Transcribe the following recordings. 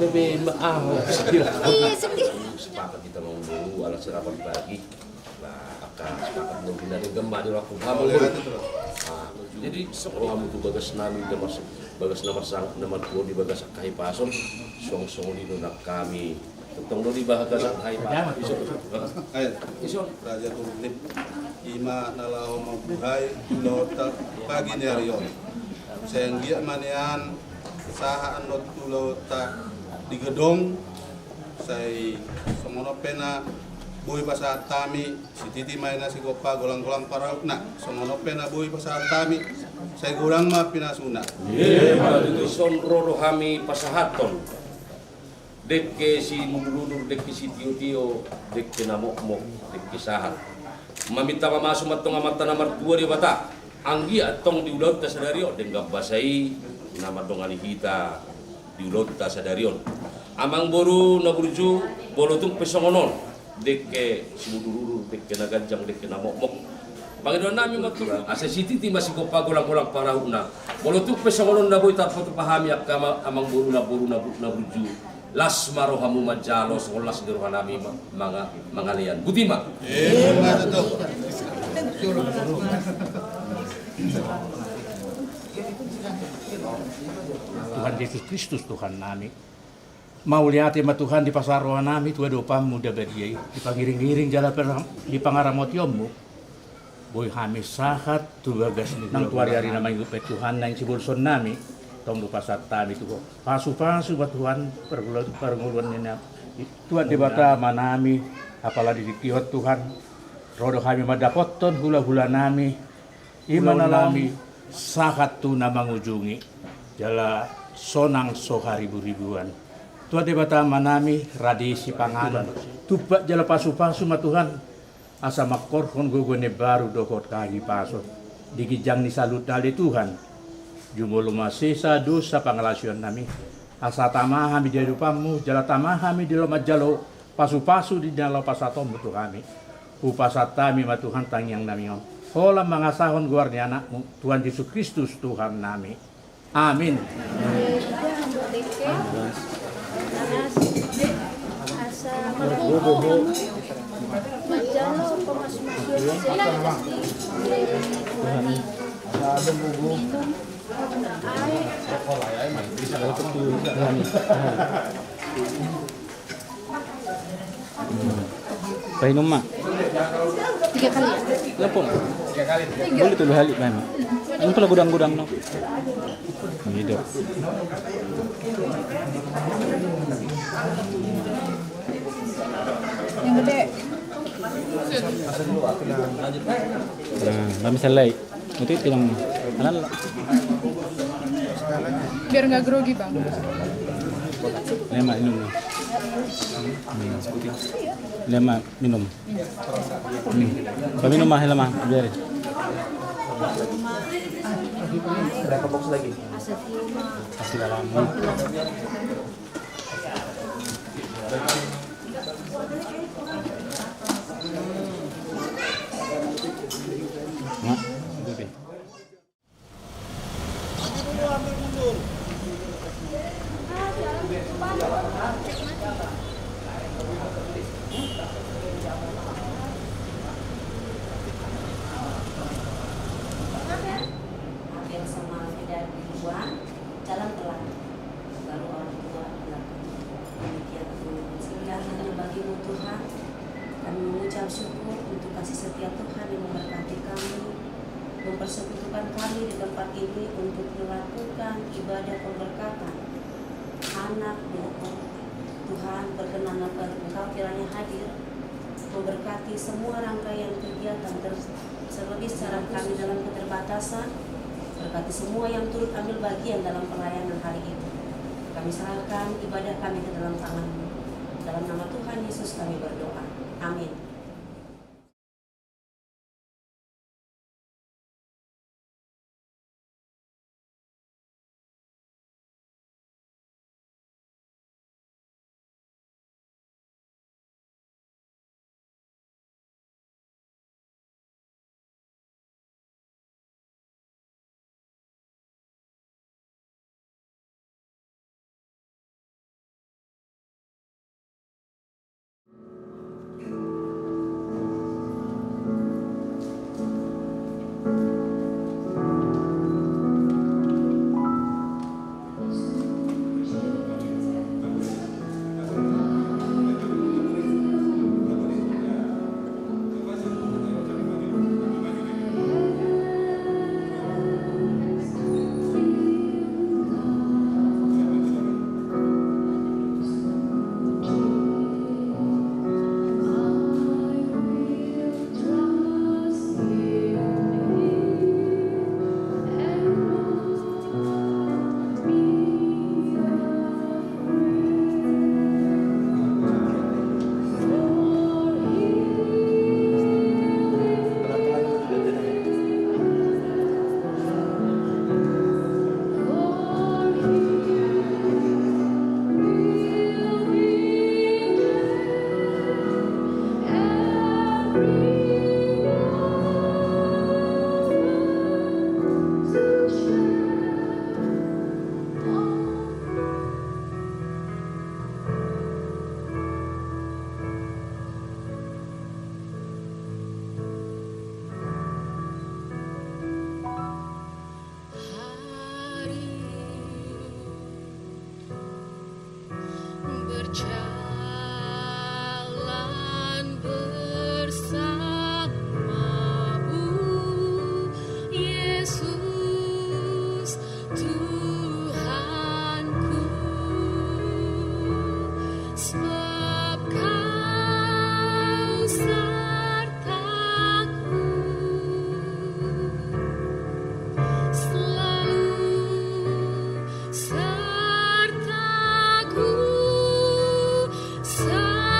bebe maaf. Sepakat kita mau dulu alat serapan pagi. Nah, akan sepakat mau pindah di gemba di waktu kamu. Jadi kamu tuh bagas nami dan masuk bagas nama tuh di bagas kai pason, song di nona kami. Tentang di bagas kai pason. Iso. Raja Turlip ima nalau mabuhay lota pagi nerion. Sehingga manian sahaan lot tulota di gedung saya semono pena boy pasat tami si titi maina si gopa golang-golang paraukna semono pena boy pasat tami saya golang ma pinasuna Itu son rodo kami pasahaton. Dekke si nuludur dekke si tio dekke namok dekke sahat. Mamita mamasu matong amata namar dua di bata. Anggi atong diulat ta sadario denggap basai nama dongani kita diulat ta sadarion. Amang boru na burju bolotung pesongonon dekke simudururu dekke naganjang dekke namok Panginoon namin matulog asa siti masih ko pagulang-gulang parahuna bolotung pesongonon na boy tapos pahami akama amang boru na burju las maro hamu majalos olas diruhan nami mga lian butima Tuhan Yesus Kristus Tuhan nami. Mau lihat ma Tuhan di pasar roh nami tua dopam muda beriai di pangiring-iring jalan di pangaramotiomu. Boy kami sahat tu bagas nang tuari nama hidup Tuhan nang si bolson nami. Tong lupa tami tu pasu-pasu buat Tuhan perguluan ini. Tuhan di bata manami apalagi di kiot Tuhan. Rodo kami madapoton hula-hula nami. Iman alami sahat tu nama ngujungi jala sonang soha ribu-ribuan. Tuhan di bata manami radisi panganan. Tupak jala pasu-pasu ma Tuhan. Asa makorkon gugone baru dokot kagi paso. Digijang ni salut dali Tuhan. Jumolo masisa dosa pangalasyon nami. Asa tamahami di rupamu jala tamahami di loma jalo pasu-pasu di jalo pasatom betu kami. Upasatami ma Tuhan tangyang nami om. Hola mangasahon guarni anakmu Tuhan Yesus Kristus Tuhan nami. Amin. Pahinom mak. 3 kali ya? Lepong. 3 kali. Boleh tuh halik Pak. Ini pula gudang-gudang no. Hidup. Yang gede. Nah, kami selai. Itu bilang anan Biar nggak grogi bang. lema minum. Lema minum. Kami minum mah lema biar. Berapa box lagi? Kasih dalam. Mak, oke. Hampir sama tidak dibuang, jalan pelan. Baru orang tua belakang. Demikian sehingga hanya bagimu Tuhan. Kami mengucap syukur untuk kasih setia Tuhan yang memberkati kami, mempersekutukan kami di tempat ini untuk melakukan ibadah pemberkatan. Anak Tuhan berkenan Engkau kiranya hadir, memberkati semua rangkaian kegiatan terlebih secara kami dalam keterbatasan. Berkati semua yang turut ambil bagian dalam pelayanan hari ini. Kami serahkan ibadah kami ke dalam tangan-Mu. Dalam nama Tuhan Yesus kami berdoa. Amin. berjalan bersamamu, Yesus Tuhanku, sebab Kau sertaku, selalu sertaku sepanjang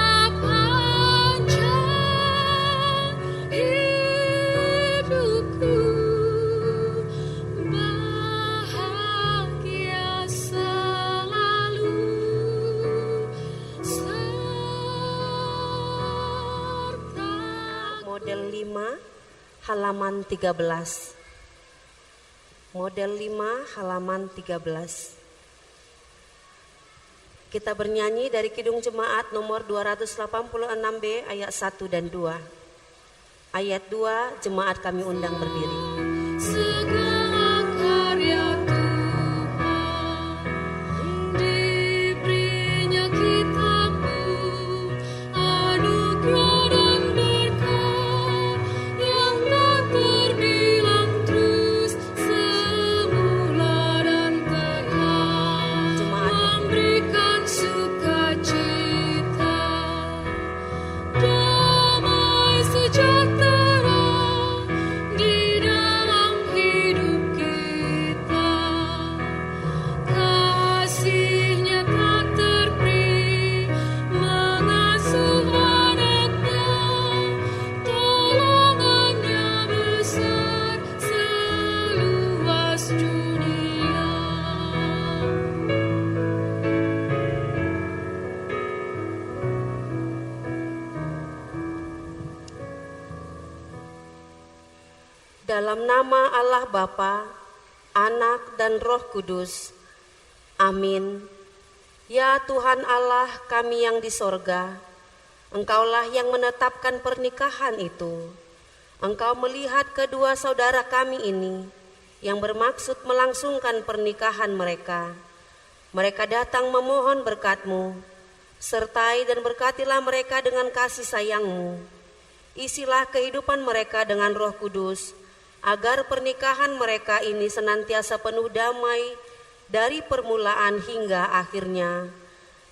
hidupku, bahagia selalu sertaku. Model 5 halaman 13. Model 5 halaman 13. Kita bernyanyi dari Kidung Jemaat nomor 286B ayat 1 dan 2. Ayat 2, jemaat kami undang berdiri. Segala karya Tuhan, diberinya kitab-Mu, anugerah dan berkat yang tak terbilang terus semula dan kekal, memberikan sukacita, damai sejahtera di dalam hidup kita. Kasih-Nya tak terperi, mengasuh anak-Nya, tolongan-Nya besar seluas dunia. Dalam nama Allah Bapa, Anak dan Roh Kudus. Amin. Ya Tuhan Allah kami yang di sorga, Engkaulah yang menetapkan pernikahan itu. Engkau melihat kedua saudara kami ini yang bermaksud melangsungkan pernikahan mereka. Mereka datang memohon berkat-Mu. Sertai dan berkatilah mereka dengan kasih sayang-Mu. Isilah kehidupan mereka dengan Roh Kudus, agar pernikahan mereka ini senantiasa penuh damai dari permulaan hingga akhirnya.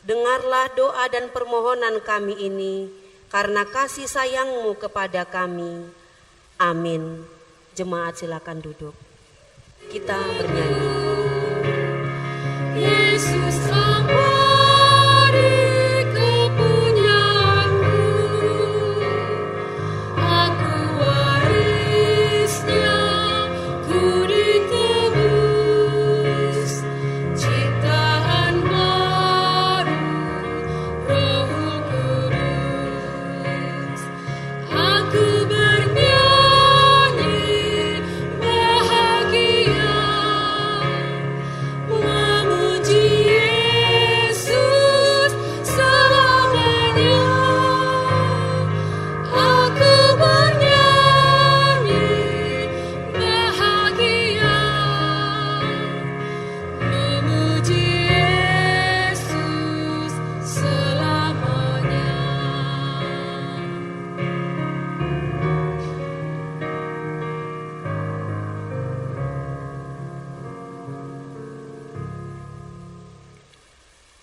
Dengarlah doa dan permohonan kami ini karena kasih sayang-Mu kepada kami. Amin. Jemaat silakan duduk. Kita bernyanyi. Yesus abadi kepunyaanku, aku warisnya, ku ditebus, ciptaan baru, Roh Kudus. Aku bernyanyi bahagia, memuji Yesus selamanya. Aku bernyanyi bahagia, memuji Yesus selamanya.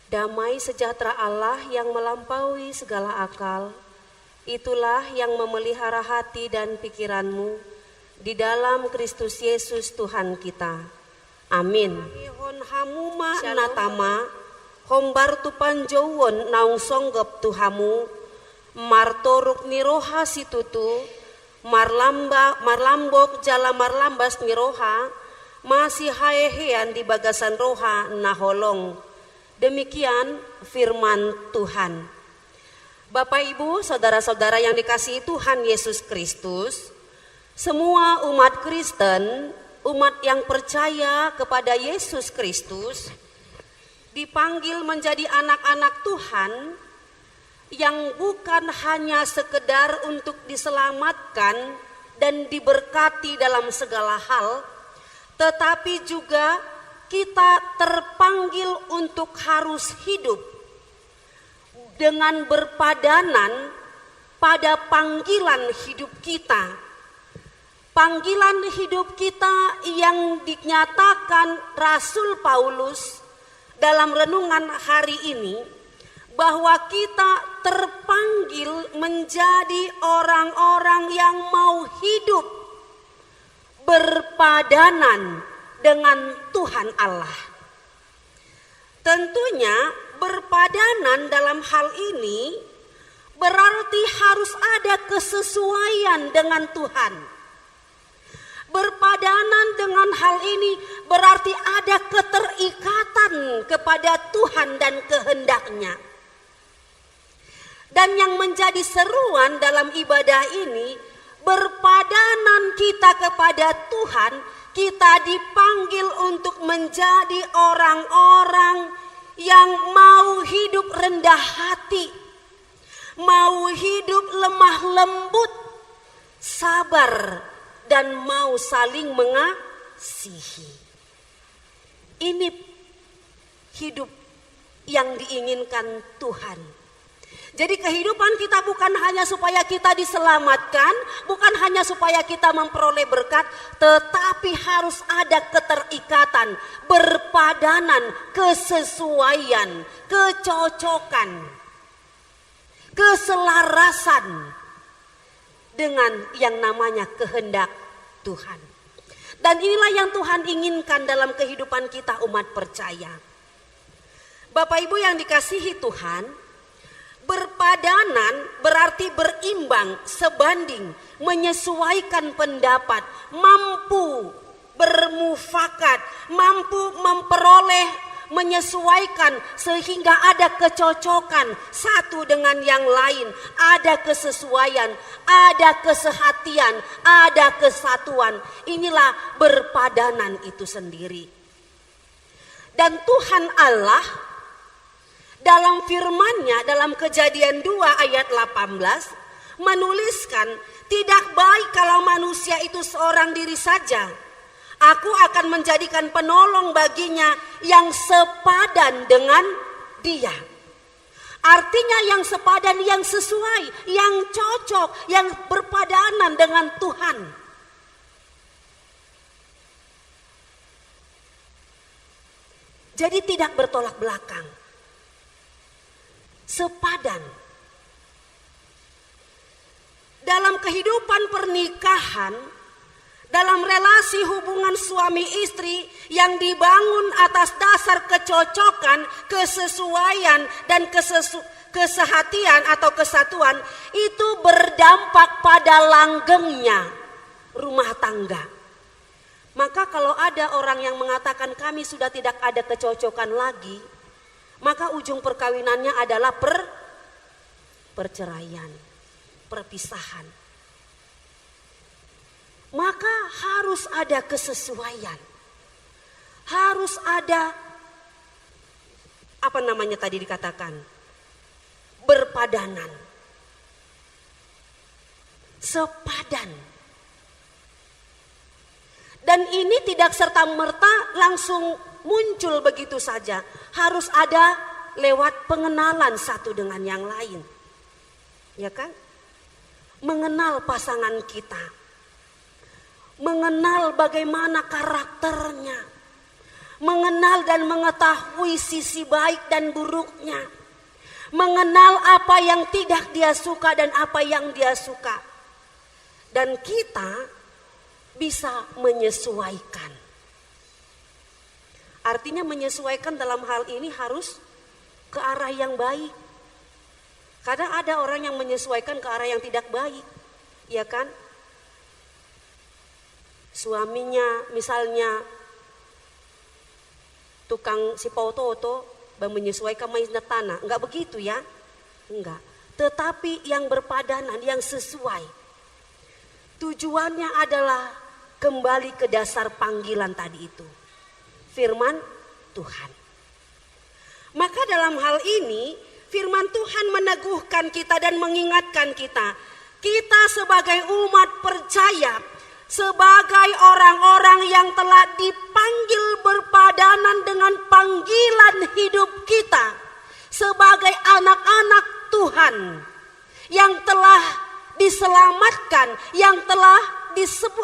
Damai sejahtera Allah yang melampaui segala akal, itulah yang memelihara hati dan pikiranmu di dalam Kristus Yesus Tuhan kita. Amin. Hon hamuma natama, hombar tupan jowon naung songgop tuhamu, martoruk niroha situtu, marlambok jala marlambas niroha, masih haehean di bagasan roha naholong. Demikian firman Tuhan. Bapak Ibu, saudara-saudara yang dikasihi Tuhan Yesus Kristus, semua umat Kristen, umat yang percaya kepada Yesus Kristus, dipanggil menjadi anak-anak Tuhan yang bukan hanya sekedar untuk diselamatkan dan diberkati dalam segala hal, tetapi juga kita terpanggil untuk harus hidup dengan berpadanan pada panggilan hidup kita. Panggilan hidup kita yang dinyatakan Rasul Paulus dalam renungan hari ini, bahwa kita terpanggil menjadi orang-orang yang mau hidup berpadanan dengan Tuhan Allah. Tentunya berpadanan dalam hal ini berarti harus ada kesesuaian dengan Tuhan. Berpadanan dengan hal ini berarti ada keterikatan kepada Tuhan dan kehendaknya. Dan yang menjadi seruan dalam ibadah ini, berpadanan kita kepada Tuhan, kita dipanggil untuk menjadi orang-orang yang mau hidup rendah hati, mau hidup lemah lembut, sabar, dan mau saling mengasihi. Ini hidup yang diinginkan Tuhan. Jadi kehidupan kita bukan hanya supaya kita diselamatkan, bukan hanya supaya kita memperoleh berkat, tetapi harus ada keterikatan, berpadanan, kesesuaian, kecocokan, keselarasan dengan yang namanya kehendak Tuhan. Dan inilah yang Tuhan inginkan dalam kehidupan kita umat percaya. Bapak Ibu yang dikasihi Tuhan, berpadanan berarti berimbang, sebanding, menyesuaikan pendapat, mampu bermufakat, mampu memperoleh, menyesuaikan sehingga ada kecocokan satu dengan yang lain, ada kesesuaian, ada kesehatian, ada kesatuan. Inilah berpadanan itu sendiri. Dan Tuhan Allah dalam firman-Nya dalam Kejadian 2 ayat 18 menuliskan, tidak baik kalau manusia itu seorang diri saja. Aku akan menjadikan penolong baginya yang sepadan dengan dia. Artinya yang sepadan, yang sesuai, yang cocok, yang berpadanan dengan Tuhan. Jadi tidak bertolak belakang. Sepadan. Dalam kehidupan pernikahan, dalam relasi hubungan suami istri yang dibangun atas dasar kecocokan, kesesuaian, dan kesehatian atau kesatuan, itu berdampak pada langgengnya rumah tangga. Maka kalau ada orang yang mengatakan kami sudah tidak ada kecocokan lagi, maka ujung perkawinannya adalah perceraian, perpisahan. Maka harus ada kesesuaian. Harus ada apa namanya tadi dikatakan? Berpadanan. Sepadan. Dan ini tidak serta-merta langsung muncul begitu saja. Harus ada lewat pengenalan satu dengan yang lain. Ya kan? Mengenal pasangan kita. Mengenal bagaimana karakternya. Mengenal dan mengetahui sisi baik dan buruknya. Mengenal apa yang tidak dia suka dan apa yang dia suka. Dan kita bisa menyesuaikan. Artinya menyesuaikan dalam hal ini harus ke arah yang baik. Kadang ada orang yang menyesuaikan ke arah yang tidak baik. Ya kan? Suaminya misalnya tukang si pauto-oto menyesuaikan mainnya tanah. Enggak begitu ya? Enggak. Tetapi yang berpadanan, yang sesuai. Tujuannya adalah kembali ke dasar panggilan tadi itu. Firman Tuhan. Maka dalam hal ini firman Tuhan meneguhkan kita dan mengingatkan kita. Kita sebagai umat percaya, sebagai orang-orang yang telah dipanggil berpadanan dengan panggilan hidup kita, sebagai anak-anak Tuhan, yang telah diselamatkan, yang telah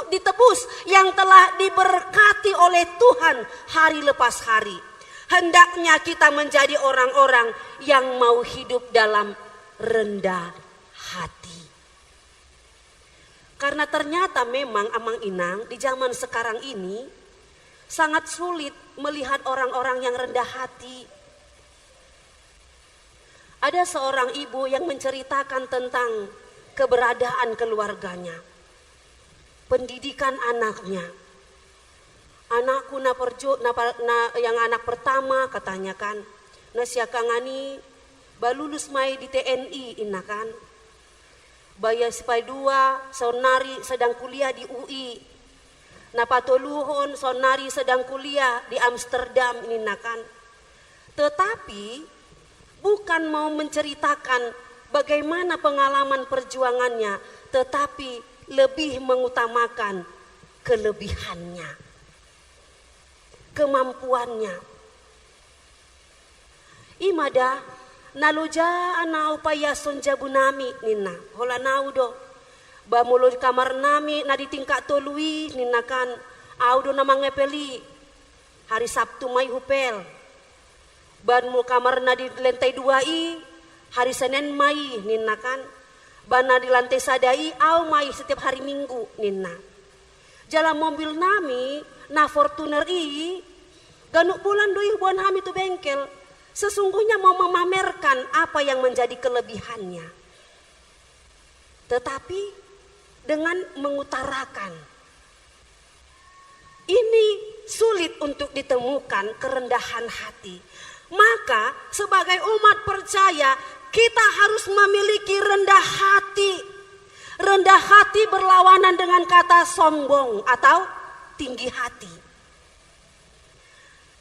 ditebus, yang telah diberkati oleh Tuhan hari lepas hari. Hendaknya kita menjadi orang-orang yang mau hidup dalam rendah hati. Karena ternyata memang Amang Inang di zaman sekarang ini sangat sulit melihat orang-orang yang rendah hati. Ada seorang ibu yang menceritakan tentang keberadaan keluarganya, pendidikan anaknya. Anakku yang anak pertama katanya kan, nasiakangani balulus mai di TNI inakan. Baya sipai dua, sonari sedang kuliah di UI. Napatoluhon sonari sedang kuliah di Amsterdam inakan. Tetapi bukan mau menceritakan bagaimana pengalaman perjuangannya, tetapi lebih mengutamakan kelebihannya, kemampuannya. Imada naluja ana upaya sonjabu nami nina hola naudo ba mulo di kamar nami na di tingkat tolui nina kan audo na mangepeli hari Sabtu mai hupel ban mul kamar na di lantai 2i hari Senin mai nina kan bana di lantai sadai au mai setiap hari Minggu nina jalan mobil nami na Fortuner i ganuk bulan doi buan hami tu bengkel sesungguhnya mau memamerkan apa yang menjadi kelebihannya, tetapi dengan mengutarakan ini sulit untuk ditemukan kerendahan hati. Maka sebagai umat percaya kita harus memiliki rendah hati. Rendah hati berlawanan dengan kata sombong atau tinggi hati.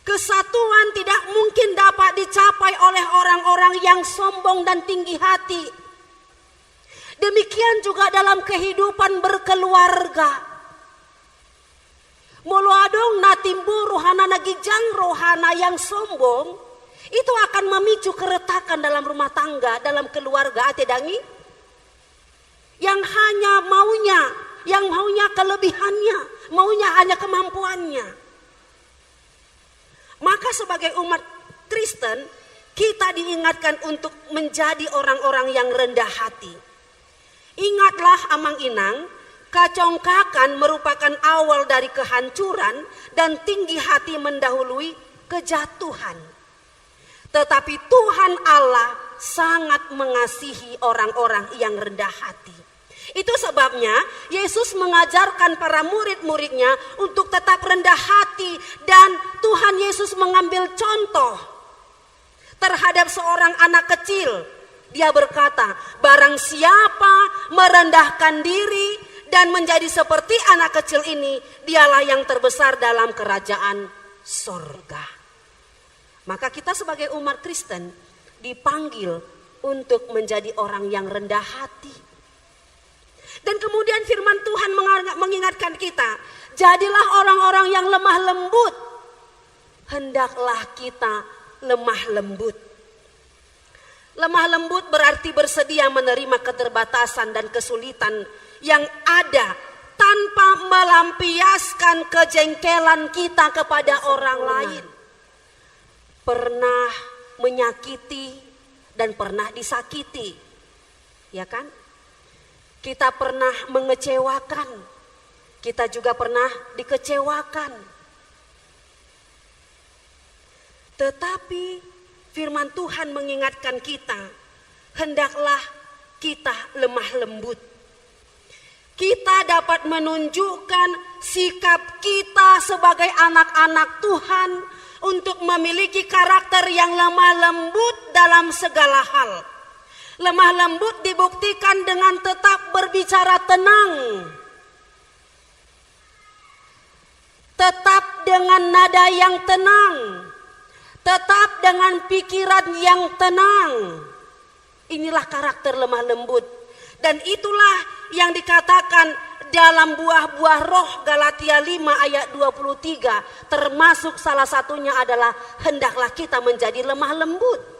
Kesatuan tidak mungkin dapat dicapai oleh orang-orang yang sombong dan tinggi hati. Demikian juga dalam kehidupan berkeluarga. Mulu adong na timbu rohana nagijang rohana yang sombong, itu akan memicu keretakan dalam rumah tangga, dalam keluarga atedangi. Yang hanya maunya kelebihannya, maunya hanya kemampuannya. Maka sebagai umat Kristen, kita diingatkan untuk menjadi orang-orang yang rendah hati. Ingatlah Amang Inang, kacongkakan merupakan awal dari kehancuran dan tinggi hati mendahului kejatuhan. Tetapi Tuhan Allah sangat mengasihi orang-orang yang rendah hati. Itu sebabnya Yesus mengajarkan para murid-muridnya untuk tetap rendah hati, dan Tuhan Yesus mengambil contoh terhadap seorang anak kecil. Dia berkata, barang siapa merendahkan diri dan menjadi seperti anak kecil ini, dialah yang terbesar dalam kerajaan sorga. Maka kita sebagai umat Kristen dipanggil untuk menjadi orang yang rendah hati. Dan kemudian firman Tuhan mengingatkan kita, jadilah orang-orang yang lemah lembut. Hendaklah kita lemah lembut. Lemah lembut berarti bersedia menerima keterbatasan dan kesulitan yang ada tanpa melampiaskan kejengkelan kita kepada orang lain. Pernah menyakiti dan pernah disakiti, ya kan? Kita pernah mengecewakan, kita juga pernah dikecewakan. Tetapi firman Tuhan mengingatkan kita, hendaklah kita lemah lembut. Kita dapat menunjukkan sikap kita sebagai anak-anak Tuhan untuk memiliki karakter yang lemah lembut dalam segala hal. Lemah lembut dibuktikan dengan tetap berbicara tenang, tetap dengan nada yang tenang, tetap dengan pikiran yang tenang. Inilah karakter lemah lembut, dan itulah yang dikatakan dalam buah-buah roh Galatia 5 ayat 23, termasuk salah satunya adalah hendaklah kita menjadi lemah lembut.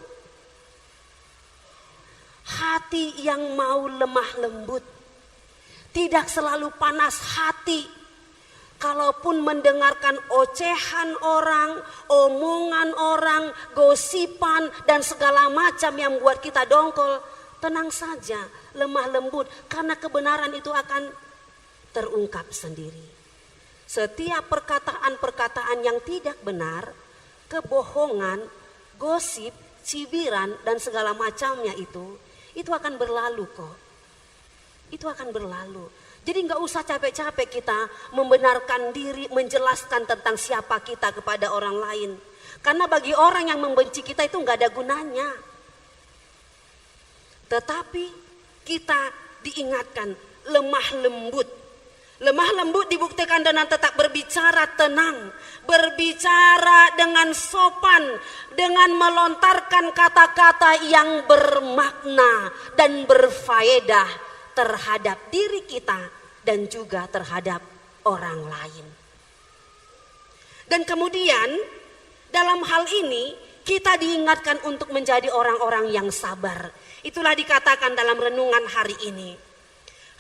hati yang mau lemah lembut, tidak selalu panas hati. Kalaupun mendengarkan ocehan orang, omongan orang, gosipan dan segala macam yang buat kita dongkol, tenang saja, lemah lembut, karena kebenaran itu akan terungkap sendiri. Setiap perkataan-perkataan yang tidak benar, kebohongan, gosip, cibiran dan segala macamnya itu akan berlalu kok. Itu akan berlalu. Jadi nggak usah capek-capek kita membenarkan diri, menjelaskan tentang siapa kita kepada orang lain. Karena bagi orang yang membenci kita itu nggak ada gunanya. Tetapi kita diingatkan lemah lembut. Lemah lembut dibuktikan dengan tetap berbicara tenang, berbicara dengan sopan, dengan melontarkan kata-kata yang bermakna dan berfaedah terhadap diri kita dan juga terhadap orang lain. Dan kemudian dalam hal ini kita diingatkan untuk menjadi orang-orang yang sabar. Itulah dikatakan dalam renungan hari ini.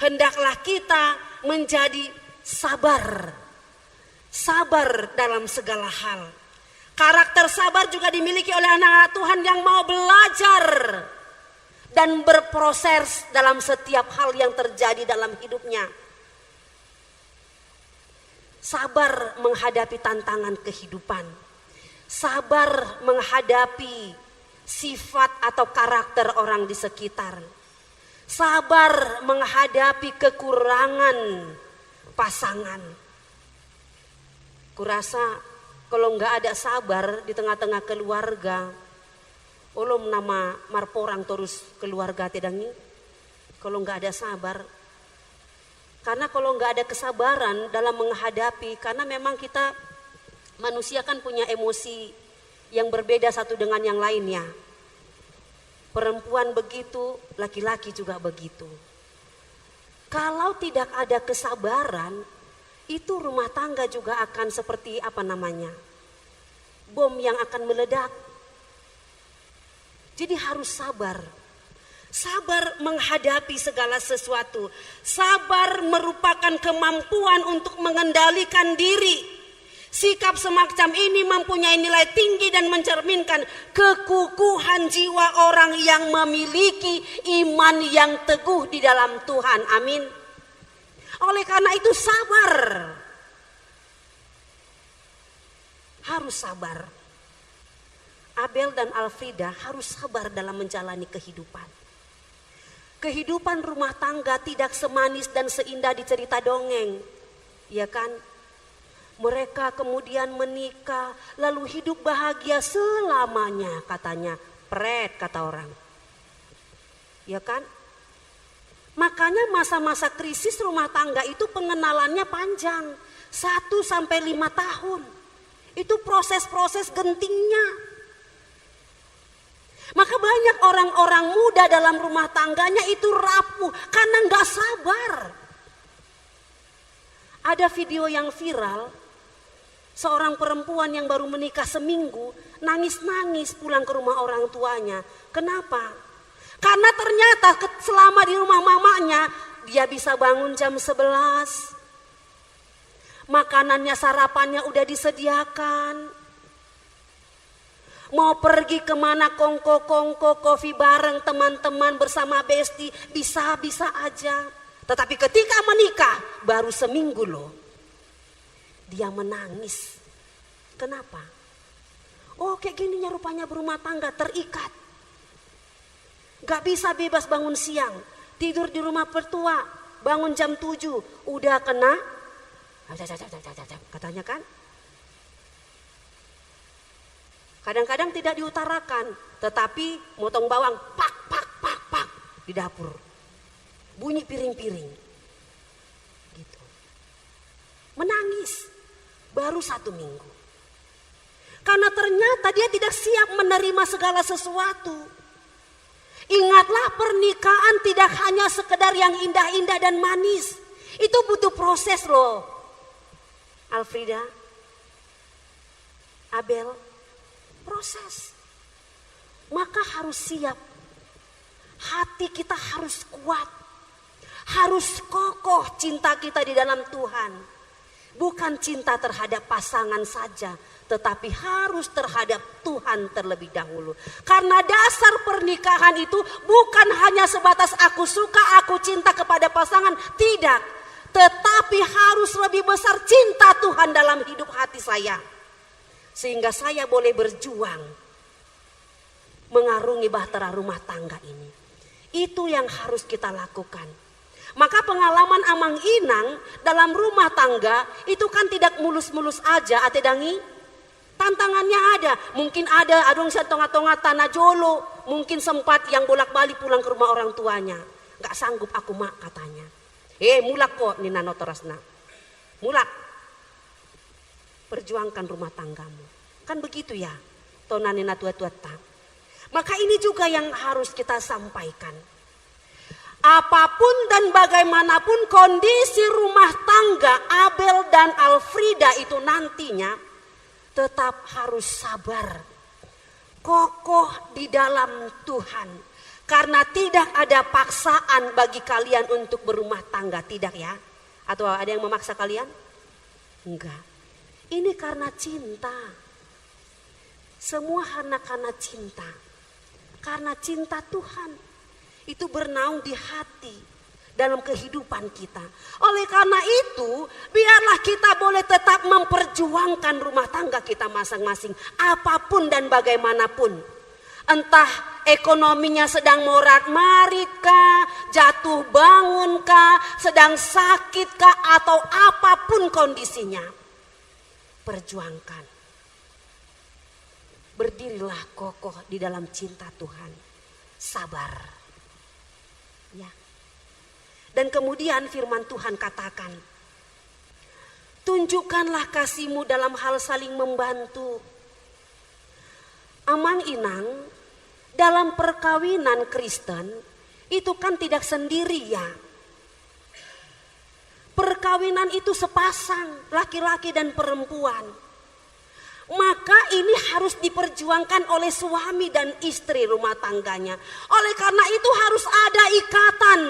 Hendaklah kita menjadi sabar. Sabar dalam segala hal. Karakter sabar juga dimiliki oleh anak-anak Tuhan yang mau belajar dan berproses dalam setiap hal yang terjadi dalam hidupnya. Sabar menghadapi tantangan kehidupan. Sabar menghadapi sifat atau karakter orang di sekitar. Sabar menghadapi kekurangan pasangan. Kurasa kalau nggak ada sabar di tengah-tengah keluarga, ulum nama marporang terus keluarga tedangi. Kalau nggak ada sabar, karena kalau nggak ada kesabaran dalam menghadapi, karena memang kita manusia kan punya emosi yang berbeda satu dengan yang lainnya. Perempuan begitu, laki-laki juga begitu. Kalau tidak ada kesabaran, itu rumah tangga juga akan seperti bom yang akan meledak. Jadi harus sabar. Sabar menghadapi segala sesuatu. Sabar merupakan kemampuan untuk mengendalikan diri. Sikap semacam ini mempunyai nilai tinggi dan mencerminkan kekukuhan jiwa orang yang memiliki iman yang teguh di dalam Tuhan. Amin. Oleh karena itu sabar. Harus sabar. Abel dan Alfrida harus sabar dalam menjalani kehidupan. Kehidupan rumah tangga tidak semanis dan seindah di cerita dongeng. Ya kan? Mereka kemudian menikah, lalu hidup bahagia selamanya katanya. Pret kata orang. Ya kan? Makanya masa-masa krisis rumah tangga itu pengenalannya panjang. 1-5 tahun. Itu proses-proses gentingnya. Maka banyak orang-orang muda dalam rumah tangganya itu rapuh karena nggak sabar. Ada video yang viral, seorang perempuan yang baru menikah seminggu nangis-nangis pulang ke rumah orang tuanya. Kenapa? Karena ternyata selama di rumah mamanya dia bisa bangun jam 11. Makanannya, sarapannya udah disediakan. Mau pergi kemana kongko-kongko, kopi bareng teman-teman bersama besti, bisa-bisa aja. Tetapi ketika menikah, baru seminggu loh, dia menangis. Kenapa? Oh kayak gininya rupanya berumah tangga, terikat. Gak bisa bebas bangun siang, tidur di rumah pertua, bangun jam 7, udah kena, katanya kan. Kadang-kadang tidak diutarakan, tetapi motong bawang, pak, di dapur. Bunyi piring-piring. Gitu. Menangis, baru 1 minggu. Karena ternyata dia tidak siap menerima segala sesuatu. Ingatlah, pernikahan tidak hanya sekedar yang indah-indah dan manis. Itu butuh proses loh. Alfrida, Abel, proses. Maka harus siap. hati kita harus kuat, harus kokoh cinta kita di dalam Tuhan. Bukan cinta terhadap pasangan saja, tetapi harus terhadap Tuhan terlebih dahulu. Karena dasar pernikahan itu bukan hanya sebatas aku suka, aku cinta kepada pasangan, tidak. Tetapi harus lebih besar cinta Tuhan dalam hidup hati saya. Sehingga saya boleh berjuang mengarungi bahtera rumah tangga ini. Itu yang harus kita lakukan. Maka pengalaman Amang Inang dalam rumah tangga itu kan tidak mulus-mulus aja, ate dangi. Tantangannya ada, mungkin ada adong setonga-tonga tanah jolo, mungkin sempat yang bolak-balik pulang ke rumah orang tuanya. Gak sanggup aku mak katanya. Mulak kok Nina Notorasna. Mulak. Perjuangkan rumah tanggamu. Kan begitu ya, tona Nina tua-tua. Maka ini juga yang harus kita sampaikan. Apapun dan bagaimanapun kondisi rumah tangga Abel dan Alfrida itu nantinya, tetap harus sabar, kokoh di dalam Tuhan. Karena tidak ada paksaan bagi kalian untuk berumah tangga, tidak ya? Atau ada yang memaksa kalian? Enggak. Ini karena cinta. Semua karena cinta. Karena cinta Tuhan. Itu bernaung di hati dalam kehidupan kita. Oleh karena itu, biarlah kita boleh tetap memperjuangkan rumah tangga kita masing-masing. Apapun dan bagaimanapun. Entah ekonominya sedang morat-marit kah, jatuh bangun kah, sedang sakit kah, atau apapun kondisinya. Perjuangkan. Berdirilah kokoh di dalam cinta Tuhan. Sabar. Ya. Dan kemudian firman Tuhan katakan, tunjukkanlah kasihmu dalam hal saling membantu. Amang Inang, dalam perkawinan Kristen itu kan tidak sendiri ya. Perkawinan itu sepasang, laki-laki dan perempuan. Maka ini harus diperjuangkan oleh suami dan istri rumah tangganya. Oleh karena itu harus ada ikatan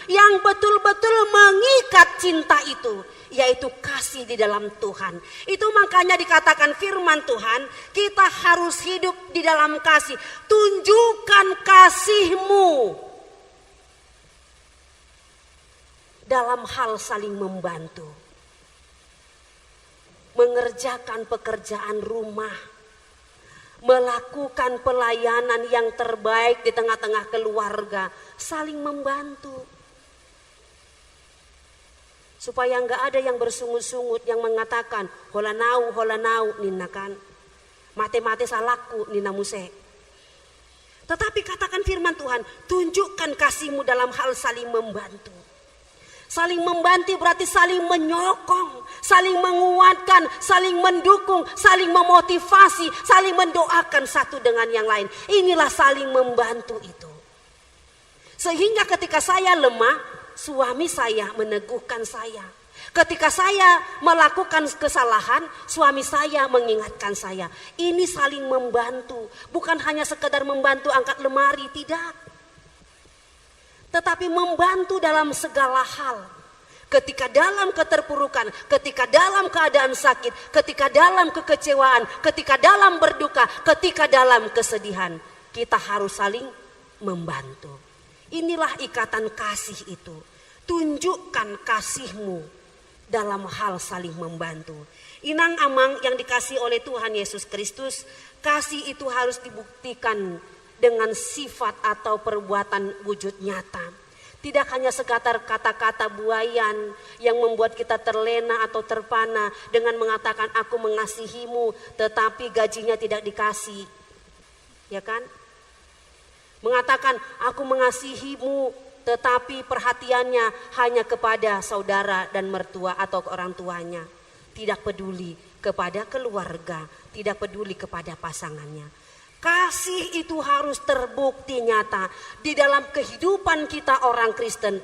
yang betul-betul mengikat cinta itu, yaitu kasih di dalam Tuhan. Itu makanya dikatakan firman Tuhan, kita harus hidup di dalam kasih. Tunjukkan kasihmu dalam hal saling membantu. Mengerjakan pekerjaan rumah, melakukan pelayanan yang terbaik di tengah-tengah keluarga, saling membantu. Supaya enggak ada yang bersungut-sungut yang mengatakan holanau nina kan. Mate-mate salahku nina muse. Tetapi katakan firman Tuhan, tunjukkan kasihmu dalam hal saling membantu. Saling membantu berarti saling menyokong, saling menguatkan, saling mendukung, saling memotivasi, saling mendoakan satu dengan yang lain. Inilah saling membantu itu. Sehingga ketika saya lemah, suami saya meneguhkan saya. Ketika saya melakukan kesalahan, suami saya mengingatkan saya. Ini saling membantu, bukan hanya sekedar membantu angkat lemari, tidak. Tetapi membantu dalam segala hal. Ketika dalam keterpurukan, ketika dalam keadaan sakit, ketika dalam kekecewaan, ketika dalam berduka, ketika dalam kesedihan, kita harus saling membantu. Inilah ikatan kasih itu. Tunjukkan kasihmu dalam hal saling membantu. Inang Amang yang dikasih oleh Tuhan Yesus Kristus, kasih itu harus dibuktikan dengan sifat atau perbuatan wujud nyata. Tidak hanya sekadar kata-kata buayan yang membuat kita terlena atau terpana dengan mengatakan aku mengasihimu, tetapi gajinya tidak dikasih. Ya kan? Mengatakan aku mengasihimu, tetapi perhatiannya hanya kepada saudara dan mertua atau orang tuanya. Tidak peduli kepada keluarga, tidak peduli kepada pasangannya. Kasih itu harus terbukti nyata di dalam kehidupan kita orang Kristen,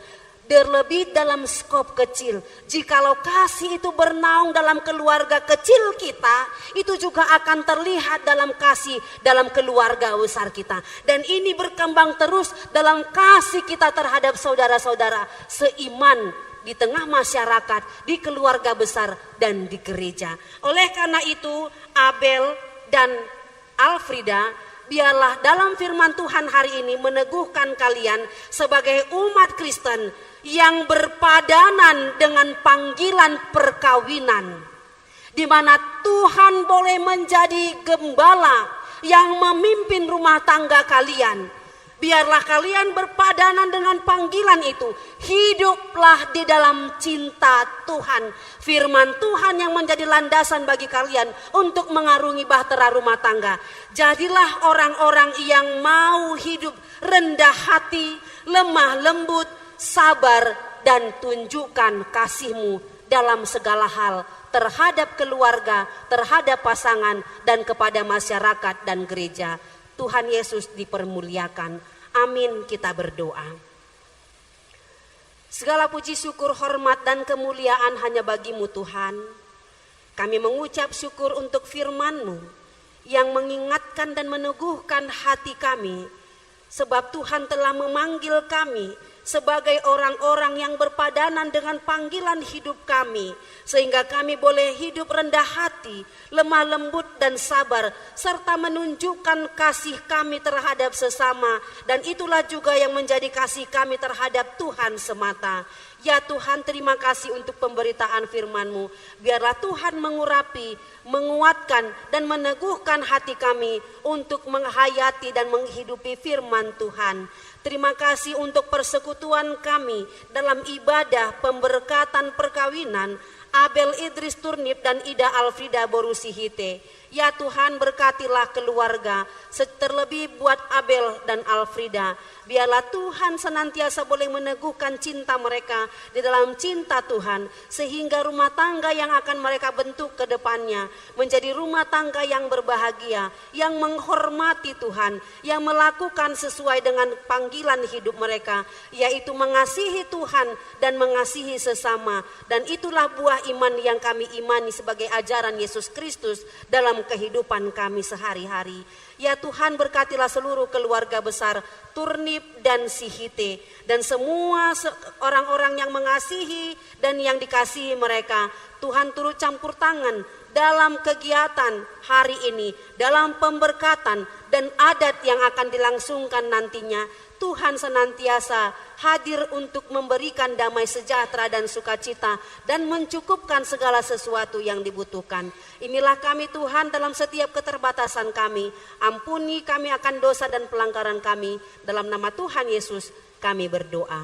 terlebih dalam skop kecil. Jikalau kasih itu bernaung dalam keluarga kecil kita, itu juga akan terlihat dalam kasih dalam keluarga besar kita. Dan ini berkembang terus dalam kasih kita terhadap saudara-saudara seiman di tengah masyarakat, di keluarga besar, dan di gereja. Oleh karena itu, Abel dan Alfrida, biarlah dalam firman Tuhan hari ini meneguhkan kalian sebagai umat Kristen yang berpadanan dengan panggilan perkawinan, di mana Tuhan boleh menjadi gembala yang memimpin rumah tangga kalian. Biarlah kalian berpadanan dengan panggilan itu. Hiduplah di dalam cinta Tuhan. Firman Tuhan yang menjadi landasan bagi kalian untuk mengarungi bahtera rumah tangga. Jadilah orang-orang yang mau hidup rendah hati, lemah lembut, sabar, dan tunjukkan kasihmu dalam segala hal terhadap keluarga, terhadap pasangan, dan kepada masyarakat dan gereja. Tuhan Yesus dipermuliakan. Amin, kita berdoa. Segala puji, syukur, hormat, dan kemuliaan hanya bagi-Mu Tuhan. Kami mengucap syukur untuk firman-Mu yang mengingatkan dan meneguhkan hati kami. Sebab Tuhan telah memanggil kami sebagai orang-orang yang berpadanan dengan panggilan hidup kami, sehingga kami boleh hidup rendah hati, lemah lembut, dan sabar, serta menunjukkan kasih kami terhadap sesama, dan itulah juga yang menjadi kasih kami terhadap Tuhan semata. Ya Tuhan, terima kasih untuk pemberitaan firman-Mu. Biarlah Tuhan mengurapi, menguatkan, dan meneguhkan hati kami untuk menghayati dan menghidupi firman Tuhan. Terima kasih untuk persekutuan kami dalam ibadah pemberkatan perkawinan Abel Idris Turnip dan Ida Alfrida Borusihite. Ya Tuhan, berkatilah keluarga, terlebih buat Abel dan Alfrida. Biarlah Tuhan senantiasa boleh meneguhkan cinta mereka di dalam cinta Tuhan, sehingga rumah tangga yang akan mereka bentuk ke depannya menjadi rumah tangga yang berbahagia, yang menghormati Tuhan, yang melakukan sesuai dengan panggilan hidup mereka, yaitu mengasihi Tuhan dan mengasihi sesama. Dan itulah buah iman yang kami imani sebagai ajaran Yesus Kristus dalam kehidupan kami sehari-hari. Ya Tuhan, berkatilah seluruh keluarga besar Turnip dan Sihite, dan semua orang-orang yang mengasihi dan yang dikasihi mereka. Tuhan turut campur tangan dalam kegiatan hari ini, dalam pemberkatan dan adat yang akan dilangsungkan nantinya. Tuhan senantiasa hadir untuk memberikan damai sejahtera dan sukacita dan mencukupkan segala sesuatu yang dibutuhkan. Inilah kami Tuhan dalam setiap keterbatasan kami. Ampuni kami akan dosa dan pelanggaran kami. Dalam nama Tuhan Yesus kami berdoa.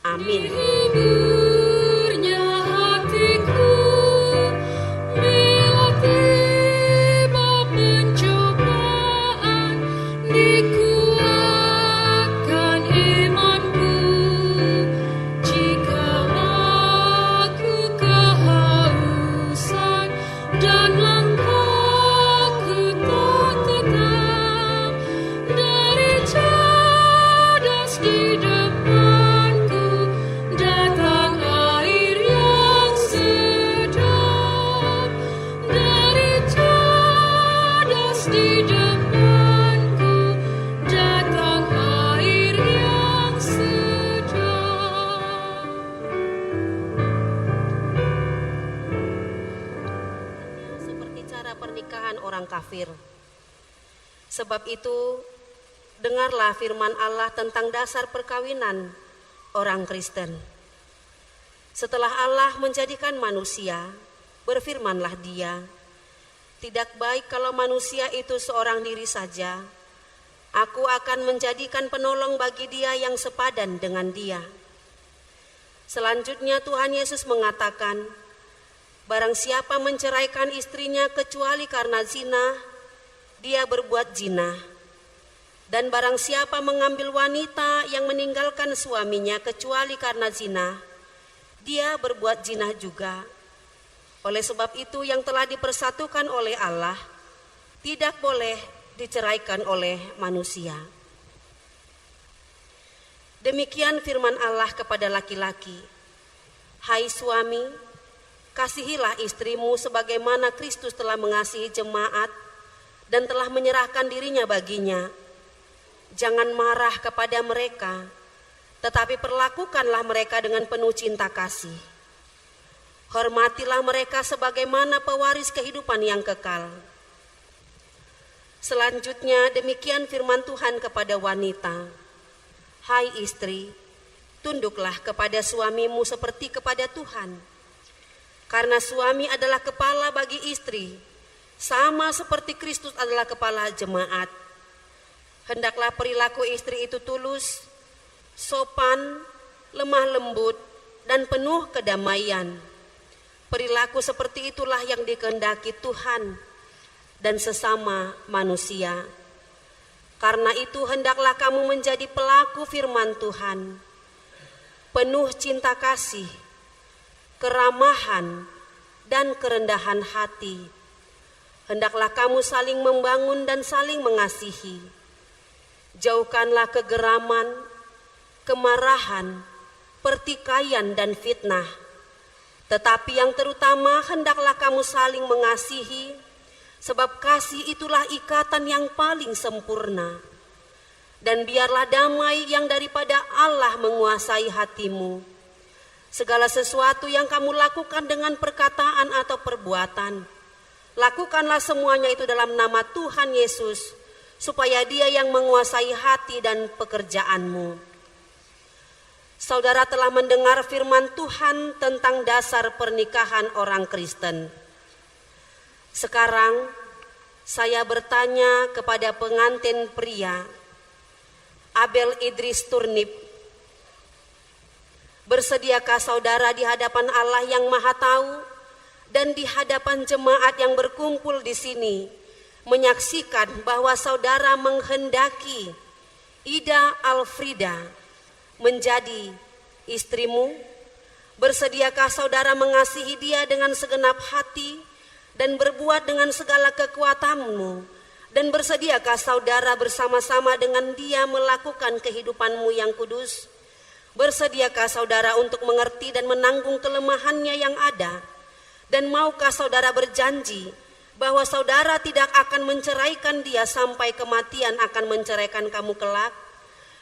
Amin. Hiburnya hatiku bila tiba pencobaan, dikuatkan imanku jika aku kehausan dan langkahku tak tetap dari cadas di depanku datang air yang sedap, dari cadas di depanku datang air yang sedap. Seperti cara pernikahan orang kafir. Sebab itu, dengarlah firman Allah tentang dasar perkawinan orang Kristen. Setelah Allah menjadikan manusia, berfirmanlah Dia, "Tidak baik kalau manusia itu seorang diri saja. Aku akan menjadikan penolong bagi dia yang sepadan dengan dia." Selanjutnya Tuhan Yesus mengatakan, "Barang siapa menceraikan istrinya kecuali karena zina, dia berbuat zina. Dan barang siapa mengambil wanita yang meninggalkan suaminya kecuali karena zina, dia berbuat zina juga. Oleh sebab itu yang telah dipersatukan oleh Allah tidak boleh diceraikan oleh manusia." Demikian firman Allah kepada laki-laki, "Hai suami, kasihilah istrimu sebagaimana Kristus telah mengasihi jemaat dan telah menyerahkan dirinya baginya. Jangan marah kepada mereka, tetapi perlakukanlah mereka dengan penuh cinta kasih. Hormatilah mereka sebagaimana pewaris kehidupan yang kekal." Selanjutnya demikian firman Tuhan kepada wanita, "Hai istri, tunduklah kepada suamimu seperti kepada Tuhan. Karena suami adalah kepala bagi istri, sama seperti Kristus adalah kepala jemaat. Hendaklah perilaku istri itu tulus, sopan, lemah lembut, dan penuh kedamaian. Perilaku seperti itulah yang dikehendaki Tuhan dan sesama manusia. Karena itu hendaklah kamu menjadi pelaku firman Tuhan, penuh cinta kasih, keramahan, dan kerendahan hati. Hendaklah kamu saling membangun dan saling mengasihi. Jauhkanlah kegeraman, kemarahan, pertikaian, dan fitnah. Tetapi yang terutama hendaklah kamu saling mengasihi, sebab kasih itulah ikatan yang paling sempurna. Dan biarlah damai yang daripada Allah menguasai hatimu. Segala sesuatu yang kamu lakukan dengan perkataan atau perbuatan, lakukanlah semuanya itu dalam nama Tuhan Yesus, supaya Dia yang menguasai hati dan pekerjaanmu. Saudara telah mendengar firman Tuhan tentang dasar pernikahan orang Kristen. Sekarang saya bertanya kepada pengantin pria, Abel Idris Turnip, bersediakah saudara di hadapan Allah yang Maha Tahu dan di hadapan jemaat yang berkumpul di sini menyaksikan bahwa saudara menghendaki Ida Alfrida menjadi istrimu? Bersediakah saudara mengasihi dia dengan segenap hati dan berbuat dengan segala kekuatanmu? Dan bersediakah saudara bersama-sama dengan dia melakukan kehidupanmu yang kudus? Bersediakah saudara untuk mengerti dan menanggung kelemahannya yang ada? Dan maukah saudara berjanji bahwa saudara tidak akan menceraikan dia sampai kematian akan menceraikan kamu kelak?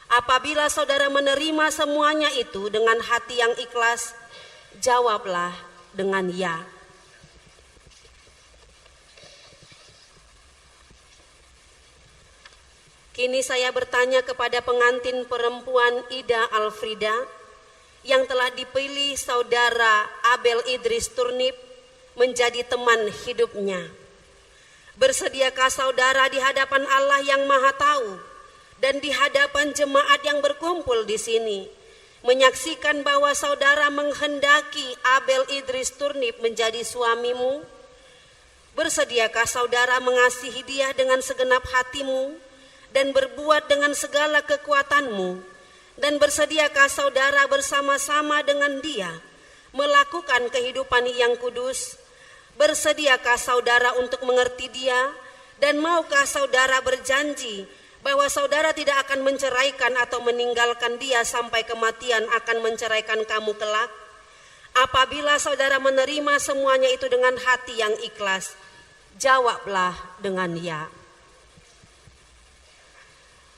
Apabila saudara menerima semuanya itu dengan hati yang ikhlas, jawablah dengan ya. Kini saya bertanya kepada pengantin perempuan Ida Alfrida yang telah dipilih saudara Abel Idris Turnip menjadi teman hidupnya. Bersediakah saudara di hadapan Allah yang Maha Tahu dan di hadapan jemaat yang berkumpul di sini menyaksikan bahwa saudara menghendaki Abel Idris Turnip menjadi suamimu? Bersediakah saudara mengasihi dia dengan segenap hatimu dan berbuat dengan segala kekuatanmu? Dan bersediakah saudara bersama-sama dengan dia melakukan kehidupan yang kudus? Bersediakah saudara untuk mengerti dia? Dan maukah saudara berjanji bahwa saudara tidak akan menceraikan atau meninggalkan dia sampai kematian akan menceraikan kamu kelak? Apabila saudara menerima semuanya itu dengan hati yang ikhlas, jawablah dengan ya.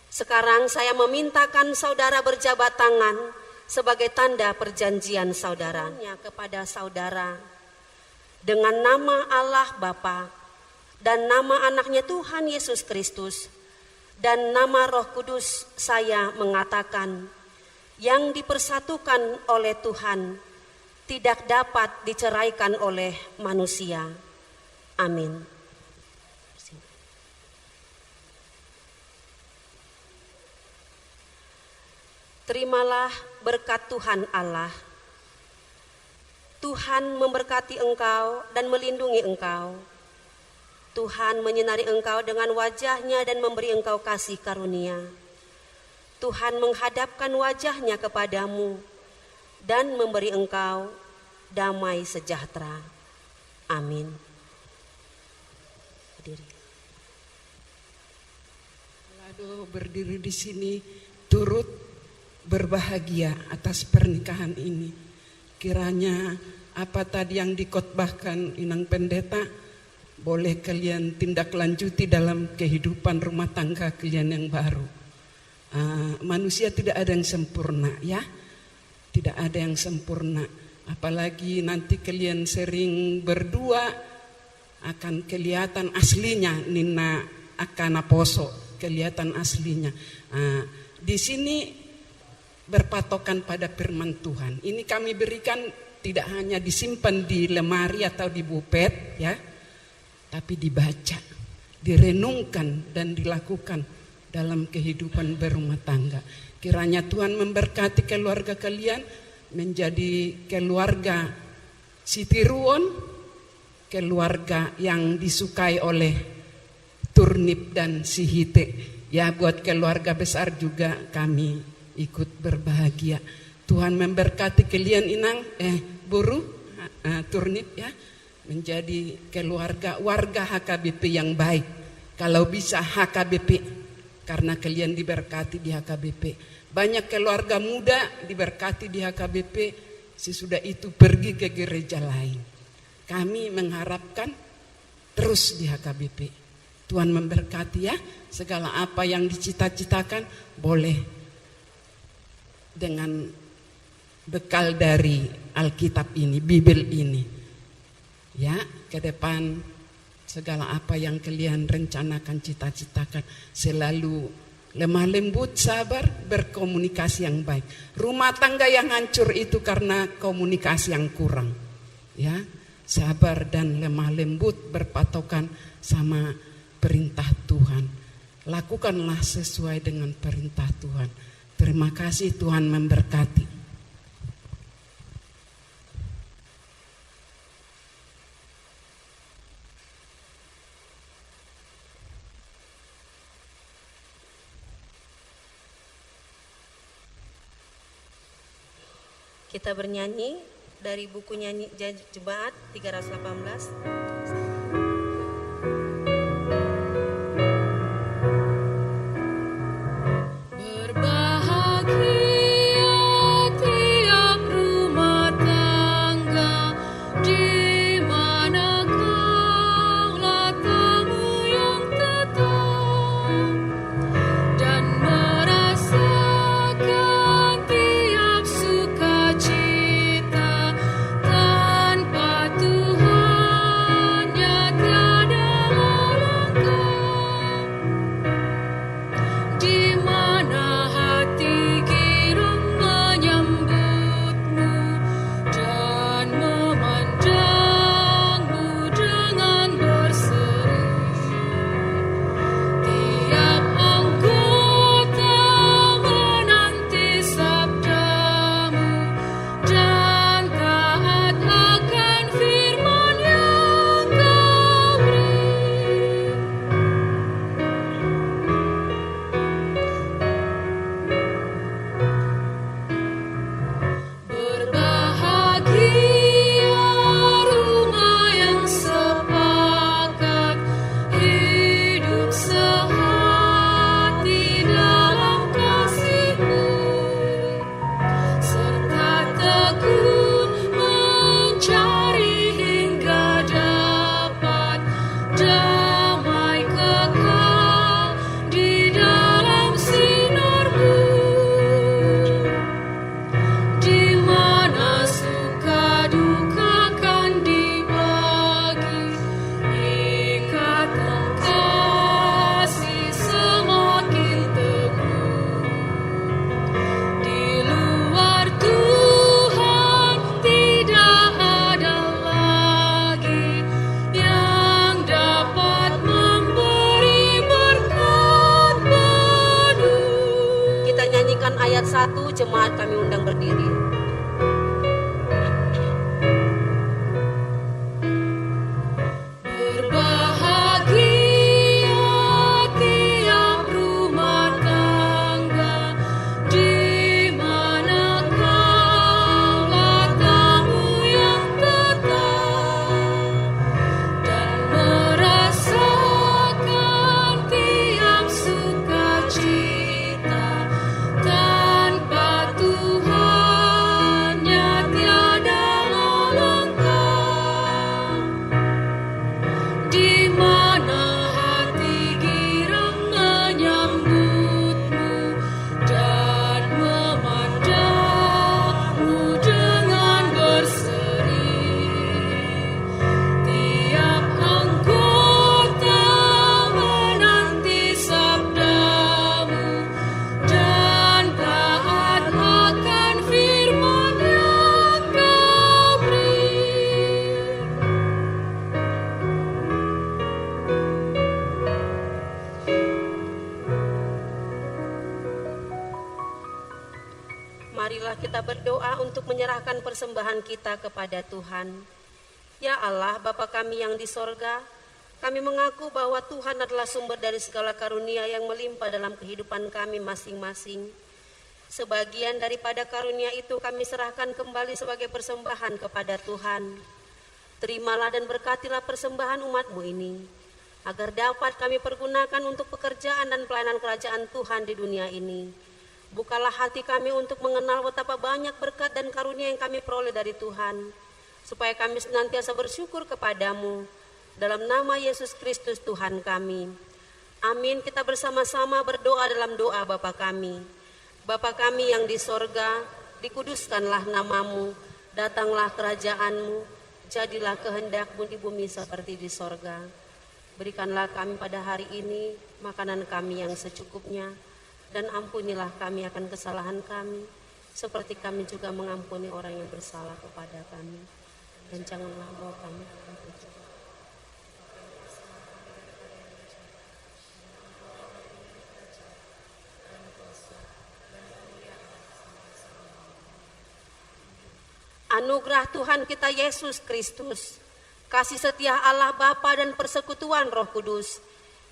Sekarang saya memintakan saudara berjabat tangan sebagai tanda perjanjian saudaranya kepada saudara. Dengan nama Allah Bapa dan nama anaknya Tuhan Yesus Kristus dan nama Roh Kudus, saya mengatakan, yang dipersatukan oleh Tuhan tidak dapat diceraikan oleh manusia. Amin. Terimalah berkat Tuhan Allah. Tuhan memberkati engkau dan melindungi engkau. Tuhan menyinari engkau dengan wajah-Nya dan memberi engkau kasih karunia. Tuhan menghadapkan wajah-Nya kepadamu dan memberi engkau damai sejahtera. Amin. Berdiri di sini turut berbahagia atas pernikahan ini. Kiranya apa tadi yang dikotbahkan Inang Pendeta boleh kalian tindak lanjuti dalam kehidupan rumah tangga kalian yang baru. Manusia tidak ada yang sempurna ya, tidak ada yang sempurna. Apalagi nanti kalian sering berdua akan kelihatan aslinya Nina Akana Poso, kelihatan aslinya. Di sini berpatokan pada firman Tuhan. Ini kami berikan tidak hanya disimpan di lemari atau di bupet ya, tapi dibaca, direnungkan dan dilakukan dalam kehidupan berumah tangga. Kiranya Tuhan memberkati keluarga kalian menjadi keluarga Sitiruon, keluarga yang disukai oleh Turnip dan Sihite. Ya, buat keluarga besar juga kami ikut berbahagia. Tuhan memberkati kalian Inang, Buru, Turnip ya, menjadi keluarga warga HKBP yang baik. Kalau bisa HKBP, karena kalian diberkati di HKBP. Banyak keluarga muda diberkati di HKBP, sesudah itu pergi ke gereja lain. Kami mengharapkan terus di HKBP. Tuhan memberkati ya, segala apa yang dicita-citakan boleh dengan bekal dari Alkitab ini, Bible ini. Ya, ke depan segala apa yang kalian rencanakan, cita-citakan selalu lemah lembut, sabar, berkomunikasi yang baik. Rumah tangga yang hancur itu karena komunikasi yang kurang. Ya, sabar dan lemah lembut berpatokan sama perintah Tuhan. Lakukanlah sesuai dengan perintah Tuhan. Terima kasih, Tuhan memberkati. Kita bernyanyi dari buku nyanyi Jemaat 318. Ayat 1, jemaat kami undang berdiri. Tanpa marilah kita berdoa untuk menyerahkan persembahan kita kepada Tuhan. Ya Allah, Bapa kami yang di sorga, kami mengaku bahwa Tuhan adalah sumber dari segala karunia yang melimpah dalam kehidupan kami masing-masing. Sebagian daripada karunia itu kami serahkan kembali sebagai persembahan kepada Tuhan. Terimalah dan berkatilah persembahan umat-Mu ini, agar dapat kami pergunakan untuk pekerjaan dan pelayanan kerajaan Tuhan di dunia ini. Bukalah hati kami untuk mengenal betapa banyak berkat dan karunia yang kami peroleh dari Tuhan, supaya kami senantiasa bersyukur kepadamu. Dalam nama Yesus Kristus Tuhan kami. Amin. Kita bersama-sama berdoa dalam doa Bapa kami. Bapa kami yang di sorga, dikuduskanlah namamu, datanglah kerajaanmu, jadilah kehendak-Mu di bumi seperti di sorga. Berikanlah kami pada hari ini makanan kami yang secukupnya, dan ampunilah kami akan kesalahan kami, seperti kami juga mengampuni orang yang bersalah kepada kami. Dan janganlah bawa kami ke dalam anugerah Tuhan kita Yesus Kristus, kasih setia Allah Bapa dan persekutuan Roh Kudus,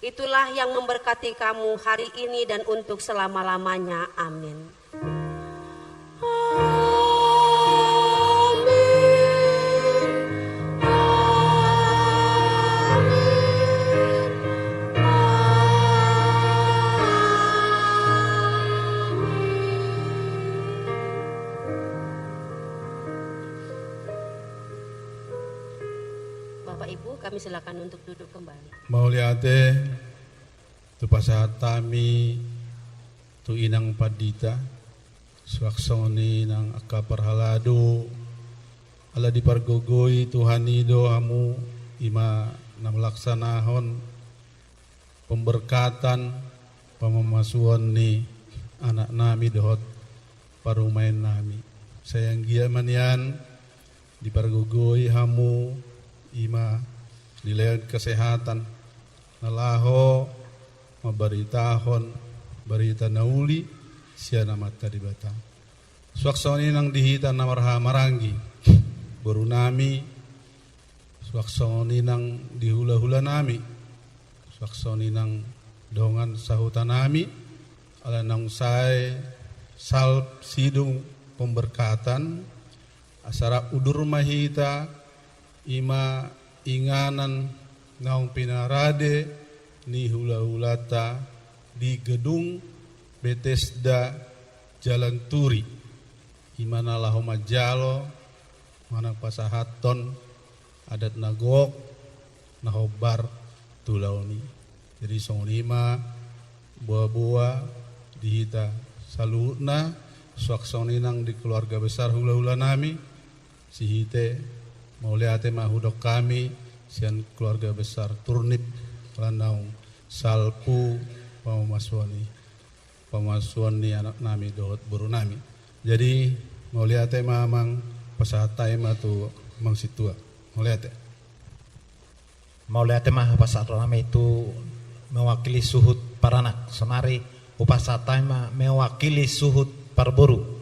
itulah yang memberkati kamu hari ini dan untuk selama-lamanya. Amin. Bapak Ibu, kami silakan untuk duduk kembali. Mauliate tu pasatami tu inang padita swaksoni nang akaparhalado ala dipargogoi Tuhan ido hamu ima na melaksanahon pemberkatan pamamasuan ni anak nami dohot parumain nami sayang gia manian dipargogoi hamu ima nilai kesehatan nalaho mabaritahon barita nauli siana mata di batang swaksoni nang dihita namarha marangi baru nami swaksoni nang dihula-hula nami swaksoni nang dongan sahutan nami ala nang sai salp sidung pemberkatan asara udur mahita ima inganan naung pinarade ni hula-hulata di gedung Bethesda Jalan Turi imana laho majalo mana pasahaton adat nagok nahobar tulauni jadi songlima buah-buah dihita saluhutna swaksoni nang di keluarga besar hula-hula nami sihite Mauliate mahudok kami sian keluarga besar Turnip Landaung Salpu pamasuani anak nami dohot buru nami. Jadi mauliate mamang pasahatai matu mang situa. Mauliate mah pasahatai nami itu mewakili suhut paranak semari upasatai mah mewakili suhut parburu.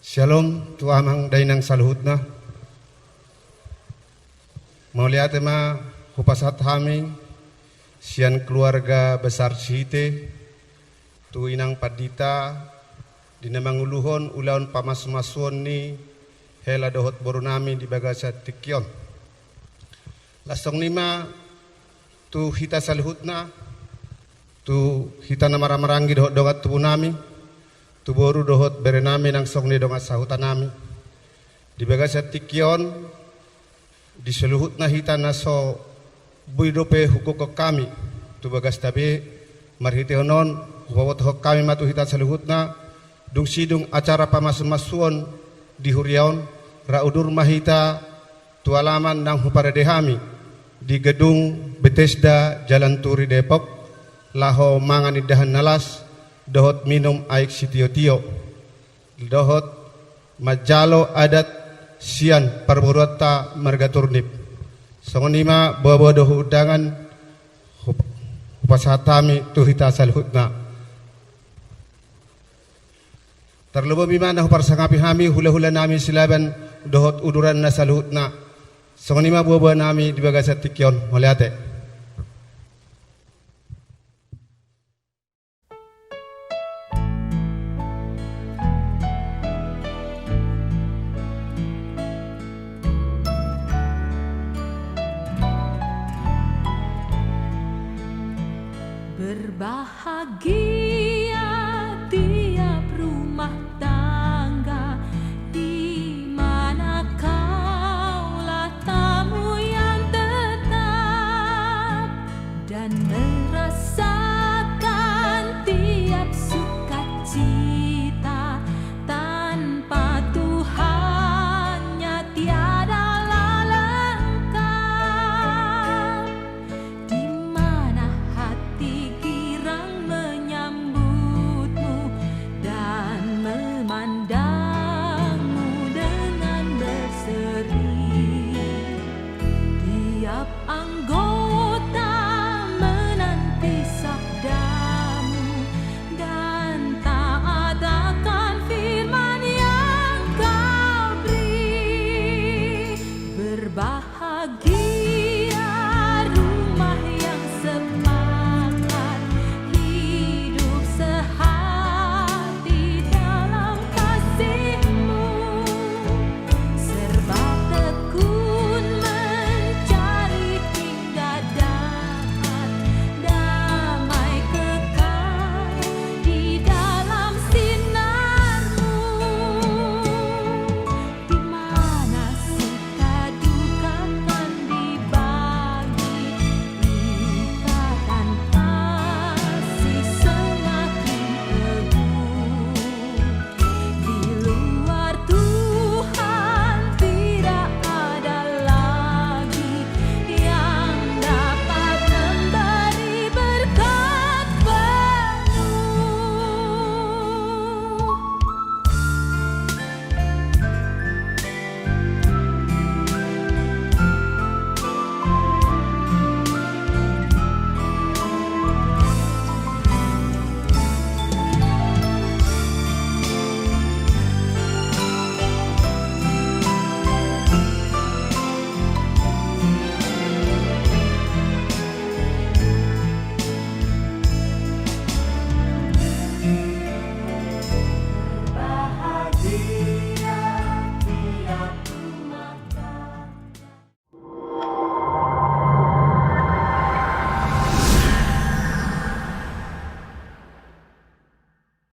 Shalom tu amang dainang saluhutna. Mauliate ma hupasat hami sian keluarga besar Sihite tu inang padita dinamanguluhon ulaun pamas-masuon ni hela dohot borunami di bagasa tikion. Lasong nima tu hita saluhutna tu hita namara-marangi dohot dogat tubuh nami tuboru dohot berenami nang song ni dongat sahutan nami di bagasa tikion di seluhut na hita naso buidope hukuk kami tu bagas tabi marhite honon wawat hok kami matu hita seluhut na dung sidung acara pamas-masuon di huriaon raudur mahita tu alaman nang huparedehami di gedung Bethesda Jalan Turi Depok laho manganidahan nalas dohot minum aik sitio-tio dohot majalo adat sian parborota margaturnip songonima bobodo udangan upasatami tuhita salhutna terlebih bimana parsangapi hami hula-hula nami silaban dohot uduran na salhutna songonima bobo nami di bagasa tikyon moliate. Berbahagia